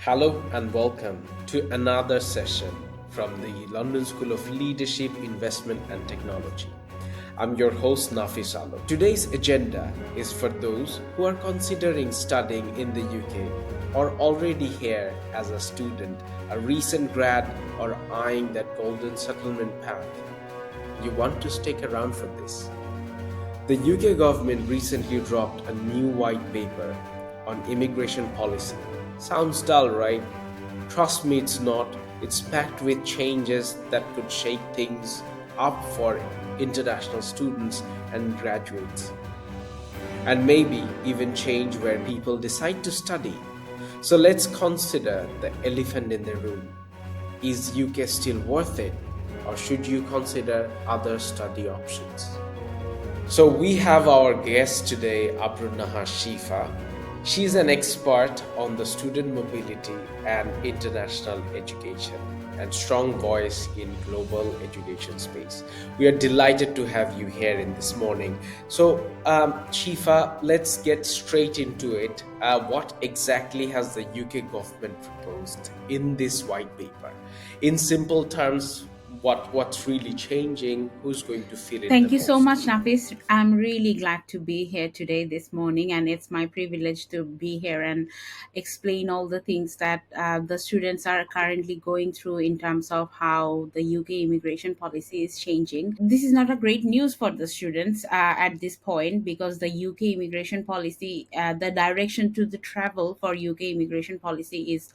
Hello and welcome to another session from the London School of Leadership, Investment and Technology. I'm your host Nafi Salom. Today's agenda is for those who are considering studying in the UK or already here as a student, a recent grad, or eyeing that golden settlement path. You want to stick around for this. The UK government recently dropped a new white paper on immigration policy. Sounds dull, right? Trust me, it's not. It's packed with changes that could shake things up for international students and graduates, and maybe even change where people decide to study. So let's consider the elephant in the room. Is UK still worth it, or should you consider other study options? So we have our guest today, Abrunaha Shifa. She's an expert on the student mobility and international education and strong voice in global education space. We are delighted to have you here in this morning. So, Shifa, let's get straight into it. What exactly has the UK government proposed in this white paper? In simple terms, what's really changing? Who's going to feel it the Thank you so most? much, Nafis. I'm really glad to be here today, this morning, and it's my privilege to be here and explain all the things that the students are currently going through in terms of how the UK immigration policy is changing. This is not a great news for the students at this point because the UK immigration policy, the direction to the travel for UK immigration policy is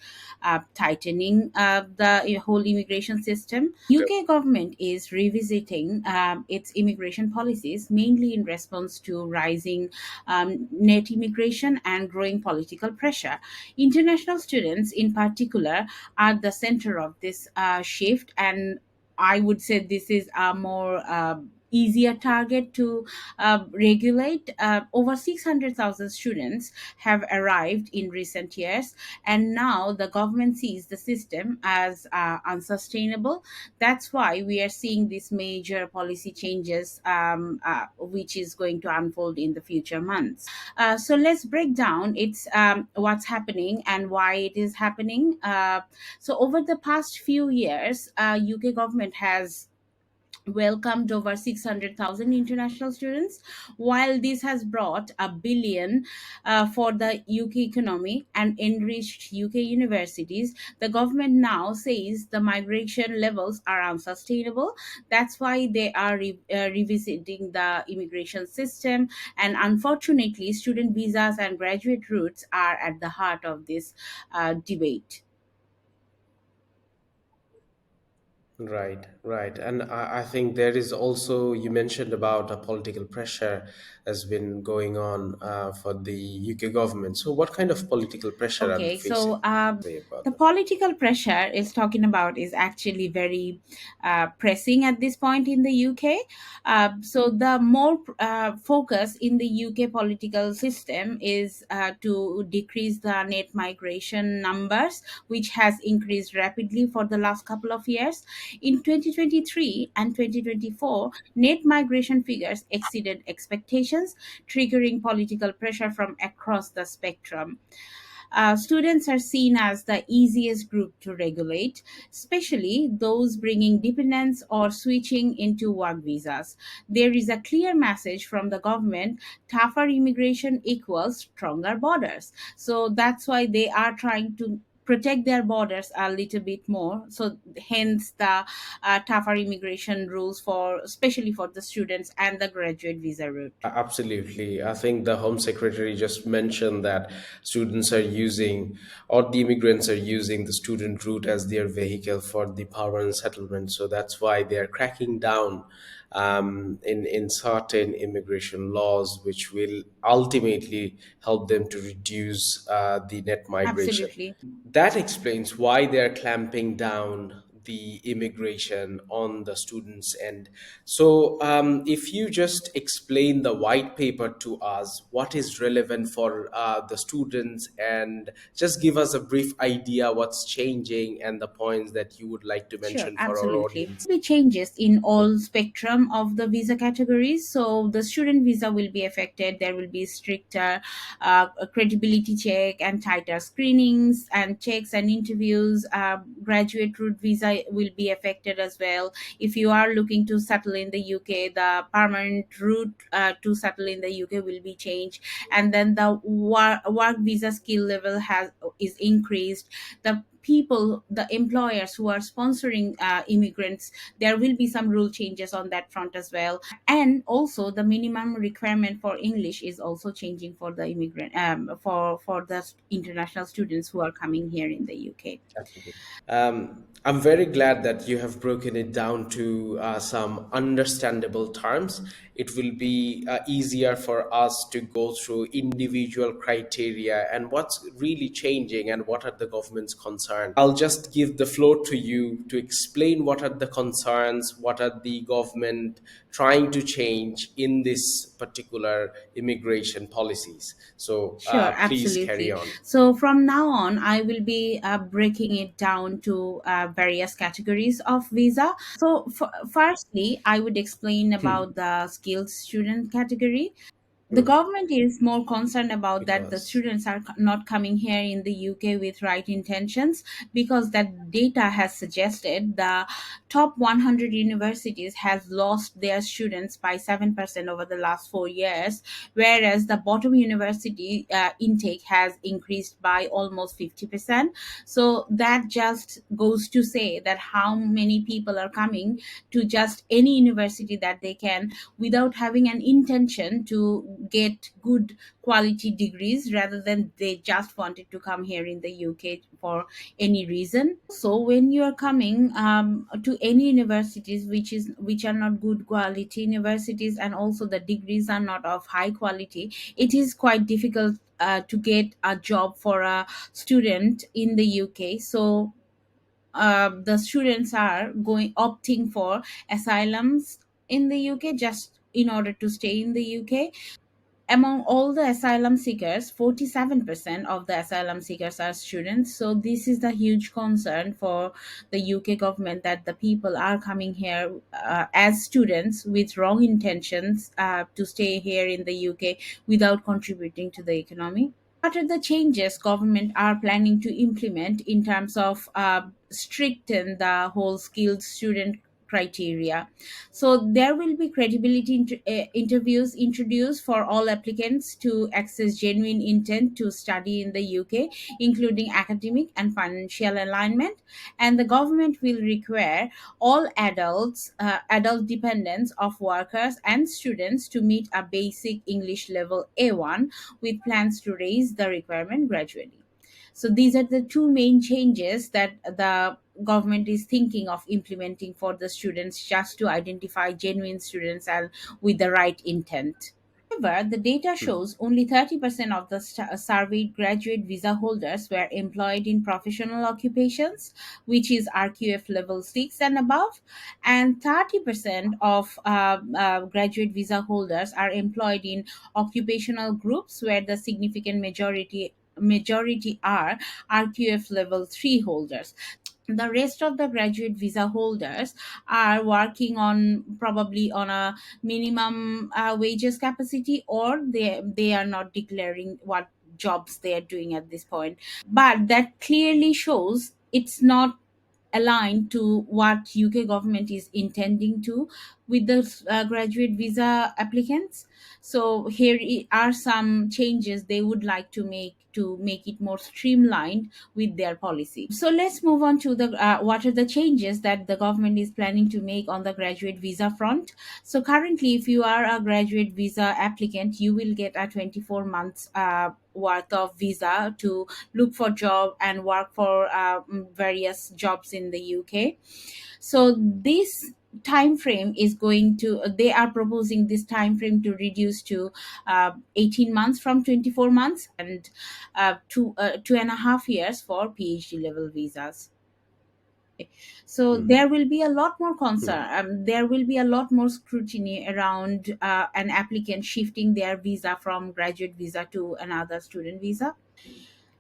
tightening the whole immigration system. UK government is revisiting its immigration policies mainly in response to rising net immigration and growing political pressure. International students, in particular, are the center of this shift, and I would say this is a more easier target to regulate. Over 600,000 students have arrived in recent years, and now the government sees the system as unsustainable. That's why we are seeing these major policy changes, which is going to unfold in the future months. So let's break down it's what's happening and why it is happening. So over the past few years, UK government has welcomed over 600,000 international students. While this has brought a billion for the UK economy and enriched UK universities, the government now says the migration levels are unsustainable. That's why they are revisiting the immigration system. And unfortunately, student visas and graduate routes are at the heart of this debate. Right, right. And I think there is also, you mentioned about a political pressure has been going on for the UK government. So, what kind of political pressure are they Okay, so facing? Say about the that. political pressure is talking about is actually very pressing at this point in the UK. So the more focus in the UK political system is to decrease the net migration numbers, which has increased rapidly for the last couple of years. In 2023 and 2024, net migration figures exceeded expectations, triggering political pressure from across the spectrum. Students are seen as the easiest group to regulate, especially those bringing dependents or switching into work visas. There is a clear message from the government: tougher immigration equals stronger borders. So that's why they are trying to protect their borders a little bit more, so hence the tougher immigration rules for especially for the students and the graduate visa route. Absolutely. I think the Home Secretary just mentioned that students are using, or the immigrants are using the student route as their vehicle for the permanent settlement. So that's why they are cracking down in certain immigration laws, which will ultimately help them to reduce the net migration. Absolutely. That explains why they're clamping down the immigration on the students' end. So, if you just explain the white paper to us, what is relevant for the students, and just give us a brief idea what's changing and the points that you would like to Sure, mention for our absolutely. audience. Be changes in all spectrum of the visa categories. So the student visa will be affected. There will be stricter credibility check and tighter screenings and checks and interviews. Graduate route visa will be affected as well. If you are looking to settle in the UK, the permanent route to settle in the UK will be changed, and then the work visa skill level has is increased. The employers who are sponsoring immigrants, there will be some rule changes on that front as well. And also the minimum requirement for English is also changing for the immigrant for the international students who are coming here in the UK. Absolutely. I'm very glad that you have broken it down to some understandable terms. It will be easier for us to go through individual criteria and what's really changing and what are the government's concerns. I'll just give the floor to you to explain what are the concerns, what are the government trying to change in this particular immigration policies. So Sure, please carry absolutely. on. So from now on, I will be breaking it down to various categories of visa. So, firstly, I would explain about the skilled student category. The government is more concerned about that the Because students are not coming here in the UK with right intentions, because that data has suggested the top 100 universities has lost their students by 7% over the last 4 years, whereas the bottom university intake has increased by almost 50%. So that just goes to say that how many people are coming to just any university that they can, without having an intention to get good quality degrees, rather than they just wanted to come here in the UK for any reason. So when you are coming to any universities which are not good quality universities, and also the degrees are not of high quality, it is quite difficult to get a job for a student in the UK. So the students are going opting for asylums in the UK just in order to stay in the UK. Among all the asylum seekers, 47% of the asylum seekers are students. So this is the huge concern for the UK government, that the people are coming here as students with wrong intentions to stay here in the UK without contributing to the economy. What are the changes government are planning to implement in terms of stricten the whole skilled student criteria? So there will be credibility interviews introduced for all applicants to access genuine intent to study in the UK, including academic and financial alignment. And the government will require all adult dependents of workers and students to meet a basic English level A1, with plans to raise the requirement gradually. So these are the two main changes that the government is thinking of implementing for the students, just to identify genuine students and with the right intent. However, the data shows only 30% of the surveyed graduate visa holders were employed in professional occupations, which is RQF level 6 and above, and 30% of graduate visa holders are employed in occupational groups where the significant majority are RQF level 3 holders. The rest of the graduate visa holders are working on, probably on a minimum wages capacity, or they are not declaring what jobs they are doing at this point. But that clearly shows it's not aligned to what UK government is intending to with the graduate visa applicants. So here are some changes they would like to make it more streamlined with their policy. So let's move on to the what are the changes that the government is planning to make on the graduate visa front. So currently, if you are a graduate visa applicant, you will get a 24 months worth of visa to look for job and work for various jobs in the UK. So this time frame is going to they are proposing this time frame to reduce to 18 months from 24 months, and 2.5 years for PhD level visas. So Mm. there will be a lot more concern, Mm. there will be a lot more scrutiny around an applicant shifting their visa from graduate visa to another student visa.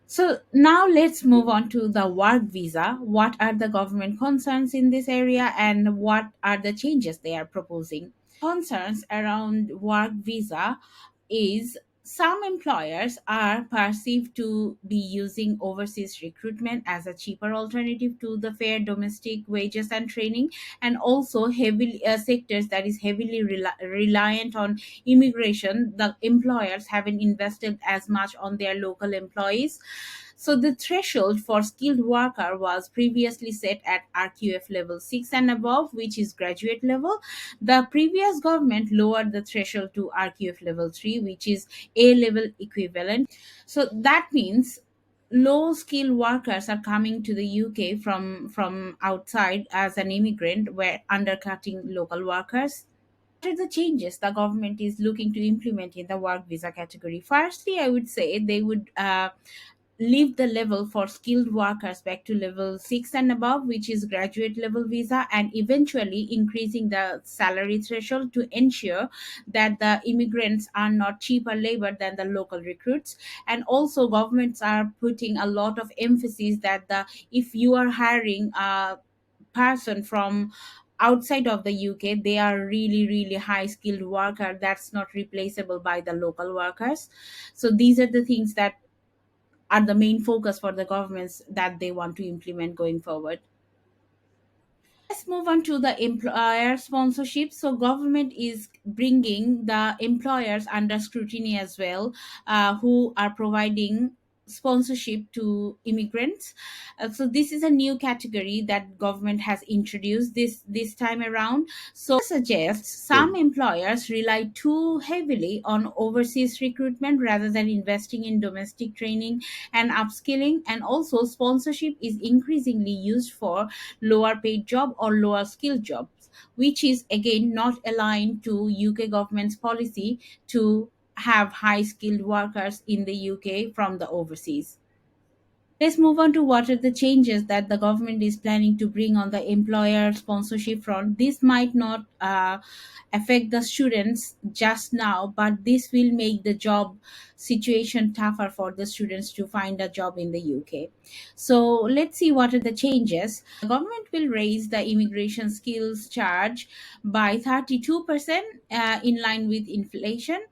So now let's move on to the work visa. What are the government concerns in this area and what are the changes they are proposing? Concerns around work visa is some employers are perceived to be using overseas recruitment as a cheaper alternative to the fair domestic wages and training, and also heavily sectors that is heavily reliant on immigration. The employers haven't invested as much on their local employees. So the threshold for skilled worker was previously set at RQF level 6 and above, which is graduate level. The previous government lowered the threshold to RQF level 3, which is A level equivalent. So that means low skilled workers are coming to the UK from outside as an immigrant, where undercutting local workers. What are the changes the government is looking to implement in the work visa category? Firstly, I would say they would lift the level for skilled workers back to level 6 and above, which is graduate level visa, and eventually increasing the salary threshold to ensure that the immigrants are not cheaper labor than the local recruits. And also governments are putting a lot of emphasis that the if you are hiring a person from outside of the UK, they are really really high skilled worker that's not replaceable by the local workers. So these are the things that are the main focus for the governments that they want to implement going forward. Let's move on to the employer sponsorship. So government is bringing the employers under scrutiny as well, who are providing sponsorship to immigrants. So this is a new category that government has introduced this time around. So suggests some Mm. employers rely too heavily on overseas recruitment rather than investing in domestic training and upskilling. And also sponsorship is increasingly used for lower paid job or lower skilled jobs, which is again not aligned to UK government's policy to have high skilled workers in the UK from the overseas. Let's move on to what are the changes that the government is planning to bring on the employer sponsorship front. This might not affect the students just now, but this will make the job situation tougher for the students to find a job in the UK. So let's see what are the changes. The government will raise the immigration skills charge by 32% in line with inflation.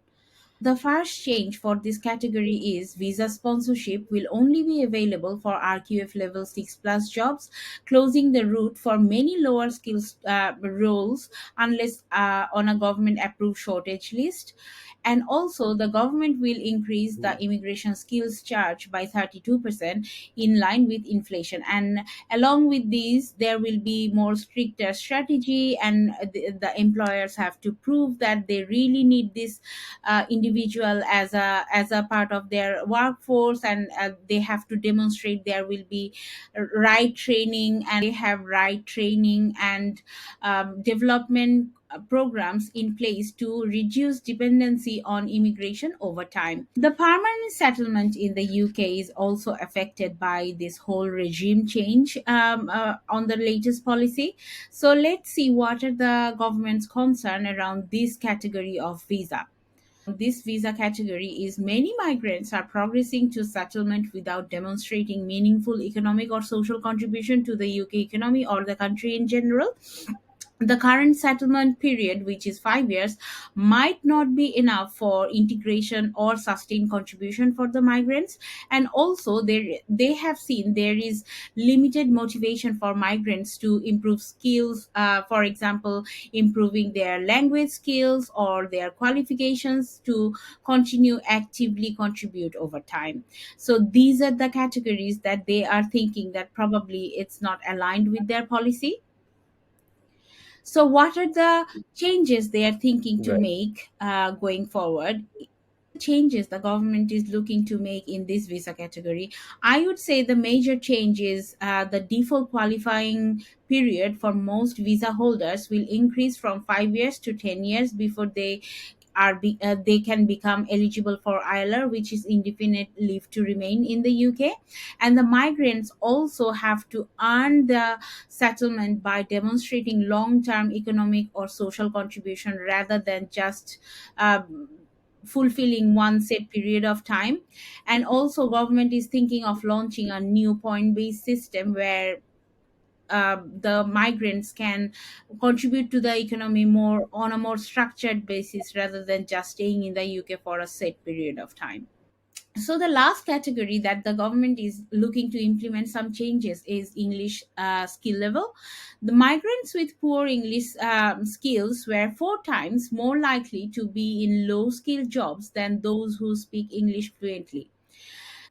The first change for this category is visa sponsorship will only be available for RQF level 6 plus jobs, closing the route for many lower skills roles unless on a government approved shortage list. And also, the government will increase the Mm. immigration skills charge by 32% in line with inflation. And along with these, there will be more stricter strategy, and the employers have to prove that they really need this individual as a part of their workforce, and they have to demonstrate there will be right training, and they have right training and development programs in place to reduce dependency on immigration over time. The permanent settlement in the UK is also affected by this whole regime change on the latest policy. So let's see what are the government's concern around this category of visa. This visa category is many migrants are progressing to settlement without demonstrating meaningful economic or social contribution to the UK economy or the country in general. The current settlement period, which is 5 years, might not be enough for integration or sustained contribution for the migrants. And also, they have seen there is limited motivation for migrants to improve skills, for example, improving their language skills or their qualifications to continue actively contribute over time. So these are the categories that they are thinking that probably it's not aligned with their policy. So, what are the changes they are thinking to Right. make going forward? Changes the government is looking to make in this visa category, I would say the major change is the default qualifying period for most visa holders will increase from 5 years to 10 years before they they can become eligible for ILR, which is indefinite leave to remain in the UK. And the migrants also have to earn the settlement by demonstrating long-term economic or social contribution rather than just fulfilling one set period of time. And also government is thinking of launching a new point based system where the migrants can contribute to the economy more on a more structured basis rather than just staying in the UK for a set period of time. So the last category that the government is looking to implement some changes is English skill level. The migrants with poor English skills were 4 times more likely to be in low skill jobs than those who speak English fluently.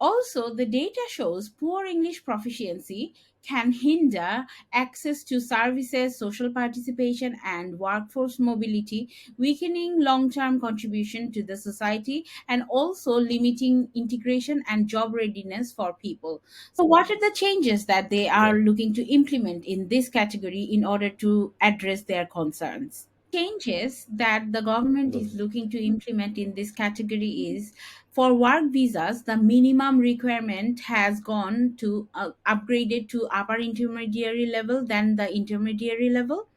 Also, the data shows poor English proficiency can hinder access to services, social participation, and workforce mobility, weakening long term contribution to the society and also limiting integration and job readiness for people. So, what are the changes that they Yeah. are looking to implement in this category in order to address their concerns? Changes that the government is Mm. looking to implement in this category is for work visas, the minimum requirement has gone to upgraded to upper intermediary level than the intermediary level.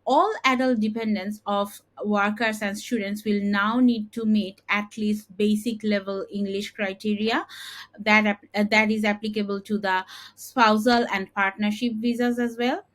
All adult dependents of workers and students will now need to meet at least basic level English criteria that is applicable to the spousal and partnership visas as well.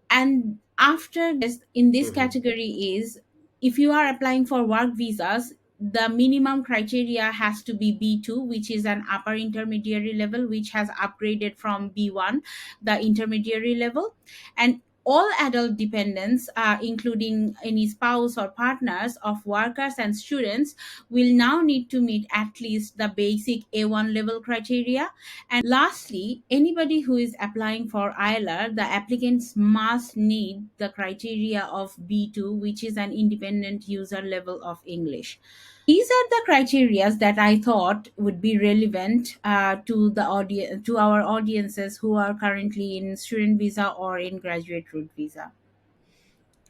And after this, in this Mhm. category is if you are applying for work visas, the minimum criteria has to be B2, which is an upper intermediary level, which has upgraded from B1, the intermediary level. And all adult dependents, including any spouse or partners of workers and students, will now need to meet at least the basic A1 level criteria. And lastly, anybody who is applying for ILR, the applicants must need the criteria of B2, which is an independent user level of English. These are the criteria that I thought would be relevant to the audience, to our audiences who are currently in student visa or in graduate route visa.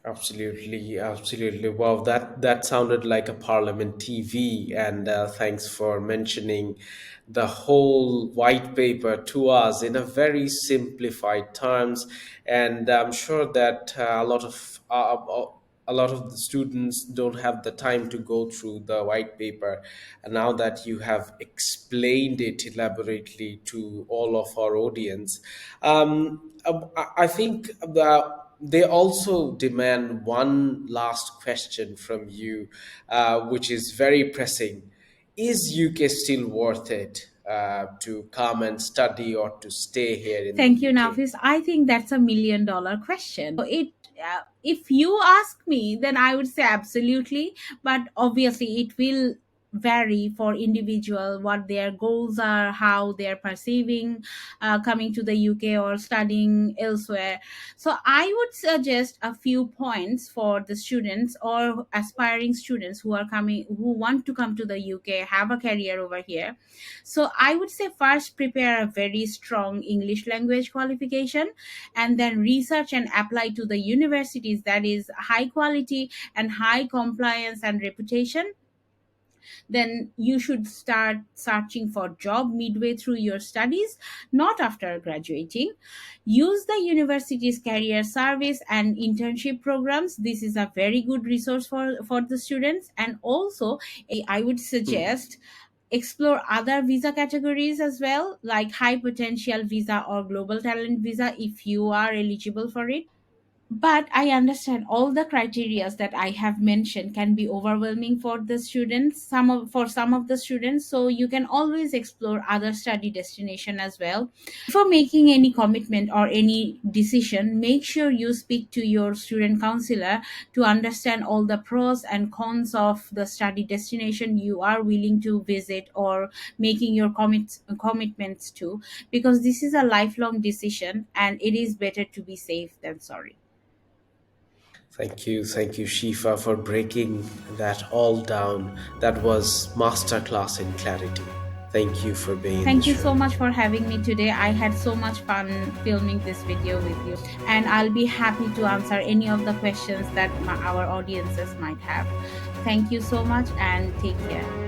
Absolutely, absolutely. Wow, that sounded like a Parliament TV. And thanks for mentioning the whole white paper to us in a very simplified terms. And I'm sure that a lot of the students don't have the time to go through the white paper. And now that you have explained it elaborately to all of our audience, I think they also demand one last question from you, which is very pressing. Is UK still worth it to come and study or to stay here in the Thank you, UK? Nafis. I think that's $1 million question. If you ask me, then I would say absolutely. But obviously, it will vary for individual what their goals are, how they're perceiving coming to the UK or studying elsewhere. So I would suggest a few points for the students or aspiring students who are coming, who want to come to the UK, have a career over here. So I would say first prepare a very strong English language qualification and then research and apply to the universities that is high quality and high compliance and reputation. Then you should start searching for job midway through your studies, not after graduating. Use the university's career service and internship programs. This is a very good resource for the students. And also I would suggest explore other visa categories as well, like high potential visa or global talent visa if you are eligible for it. But I understand all the criterias that I have mentioned can be overwhelming for the students, for some of the students, so you can always explore other study destination as well. Before making any commitment or any decision, make sure you speak to your student counselor to understand all the pros and cons of the study destination you are willing to visit or making your commitments to, because this is a lifelong decision and it is better to be safe than sorry. Thank you, Shifa, for breaking that all down. That was masterclass in clarity. Thank you for being in the Thank you show. so much for having me today. I had so much fun filming this video with you, and I'll be happy to answer any of the questions that our audiences might have. Thank you so much and take care.